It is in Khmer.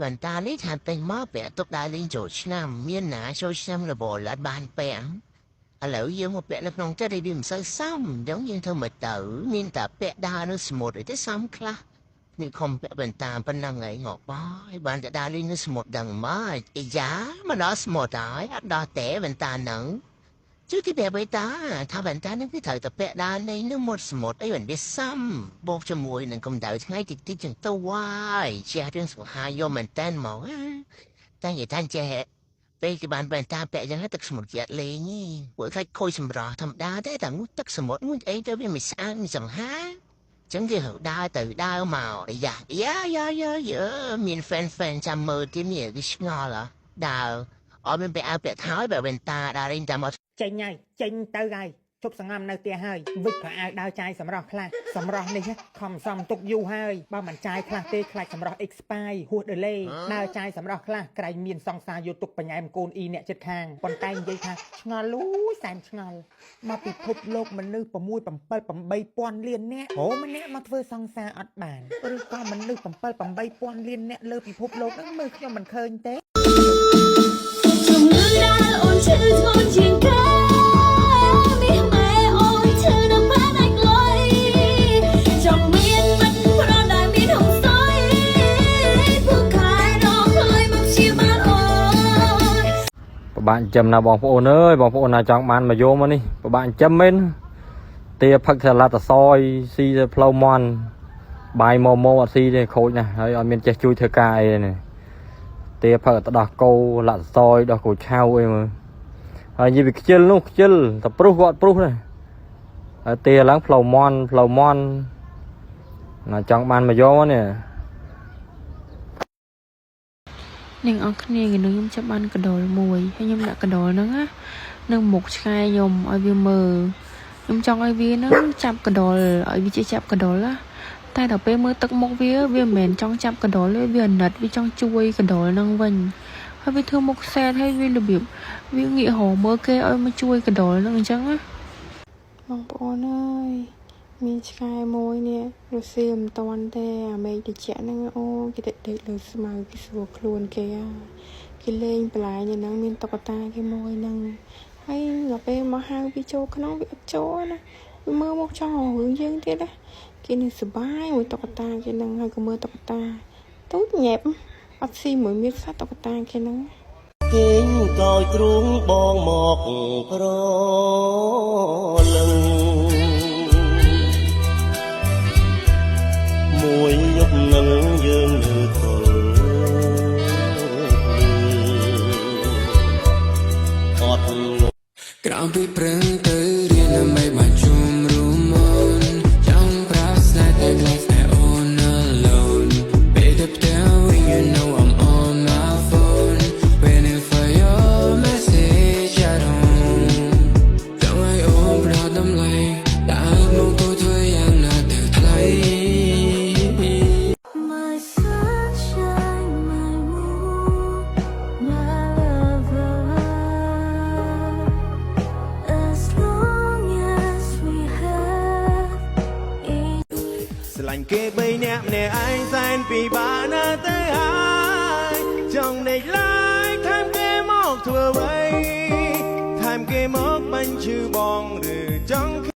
วันตาនេះថាពេញមកពាក់ទុកដើរលេងចូលឆ្នាំមានណាចូលឆ្នាំរបបលត់បានពាក់ឥឡូវយើងមកពាក់នៅក្នុងចិត្តវាមិនសូវសមអញ្ចឹងយើងធ្វើមិនទៅមានតែពាក់ដើរនៅសមុទ្រទេសមខ្លះនេះខំពាក់បន្តាប៉ុណ្ណឹងឯងងក់បាយបានតែដើរលេងនៅសមុទ្រដឹងមកអីយ៉ាមកដល់សមុទ្រហើយអត់ដល់តែបន្តាហ្នឹងជួយទីបែបឯតាថាបន្តានឹងគឺត្រូវតែពាក់ដើរនៅនៅមាត់សមុទ្រអីមិនវាសមបូកជាមួយនឹងកម្ដៅថ្ងៃតិចតិចចឹងទៅវាយជារឿងសុខាយកមែនតែនមកតែនិយាយថាចេះពេលគេបានបន្តាពាក់ចឹងទឹកសមុទ្រជាលេងពួកខ្លាចខូចសម្រស់ធម្មតាទេតែងូតទឹកសមុទ្រងូតអីទៅវាមិនស្អាតមិនសង្ហាចឹងគេហៅដើរទៅដើរមកយ៉ាមាន fan ចាំមើលទីនេះគេឆ្ងល់ដើរអត់មានពាក់អាវពាក់ថយបែបបន្តាដើរលេងតាមចេញហើយចេញទៅហើយជប់សង្ងំនៅផ្ទះហើយវិចខោអាវដើរចាយសម្រស់ខ្លះសម្រស់នេះខំសំទុកយូរហើយបើមិនចាយខ្លះទេខ្លាចសម្រស់ expire ហួសដឺលេដើរចាយសម្រស់ខ្លះក្រែងមានសង្សារយកទុកបញ្ញាមកូនអ៊ីអ្នកចិត្តខាងប៉ុន្តែនិយាយថាឆ្ងល់លូយសែនឆ្ងល់មកពិភពលោកមនុស្ស6 7 8000លានអ្នកហូម្នាក់មកធ្វើសង្សារអត់បានឬក៏មនុស្ស7 8000លានអ្នកលើពិភពលោកហ្នឹងមើលខ្ញុំមិនឃើញទេជំងឺដែលអូនឈឺធ្ងន់ជាងគេbạn chấm nào bóng ôn ơi bóng ôn nào chọn bạn mà vô mà đi bạn chấm bên tia phật thật là soi si flow mon bài mò si này khối này ở miền trái chui theo cài này tia phật đỏ câu là soi đỏ cổ trao em như việc chân luôn chân tập proof gọi proof này tia láng flow mon là chọn bạn mà vô nè nên ở cái này người nhung chấp ăn cái đồ mùi hay nhung đã cái đồ nó á nâng một chai nhung ở viên mờ nhung trong ai viên nó chạm cái đồ ở vị trí chạm cái đồ lá tay đầu pe mưa tắc một viên mền trong chạm cái đồ lấy viên nật viên trong chui cái đồ nâng vần hay viên thương một xe hay viên được biểu viên nghị hồ mơ kê ơi mới chui cái đồ nâng trắng á mong bọn ơiมีชายมวยเนี่ยเราเสียมตอนแต่ไม่ได้แฉนั่งโอ้กิเด็กเลยสมัยกิสวครวนแกกิเล่นปลายเนี่ยนั่งมีตกตาแกมวยนั่งให้เราไปมาหาวิโจขนมวิโจนะเมื่อมกช่องหึงยังเท่นะกินสบายมวยตกตาแกนั่งให้ก็เมื่อตกตาตุ๊ดแยบอัดซีมวยมีดซาตกตาแกนั่งเก่งก่อยตรุงบองหมอกพรลึงមួយញុកនឹងយើងនៅទល់អត់ក្រោមពីព្រឹងទៅរៀនដើម្បីបានជុំរួមមកចង់ប្រាប់ស្នេហ៍តែខ្លាចស្នេហ៍ on alone ពេលទៅផ្ទះវិញ you know I'm on my phone waiting for your message at home ចង់ឲ្យអូនប្រដំឡៃតែមកគូធ្វើយ៉ាងណាទៅថ្លៃស្រឡាញ់គេ3នាក់ម្នាក់ឯងសែនពីបាណាទៅហើយចង់ដេកឡើយថែមគេមកធ្វើអ្វីថែមគេមកបាញ់ឈឺបងឬចង់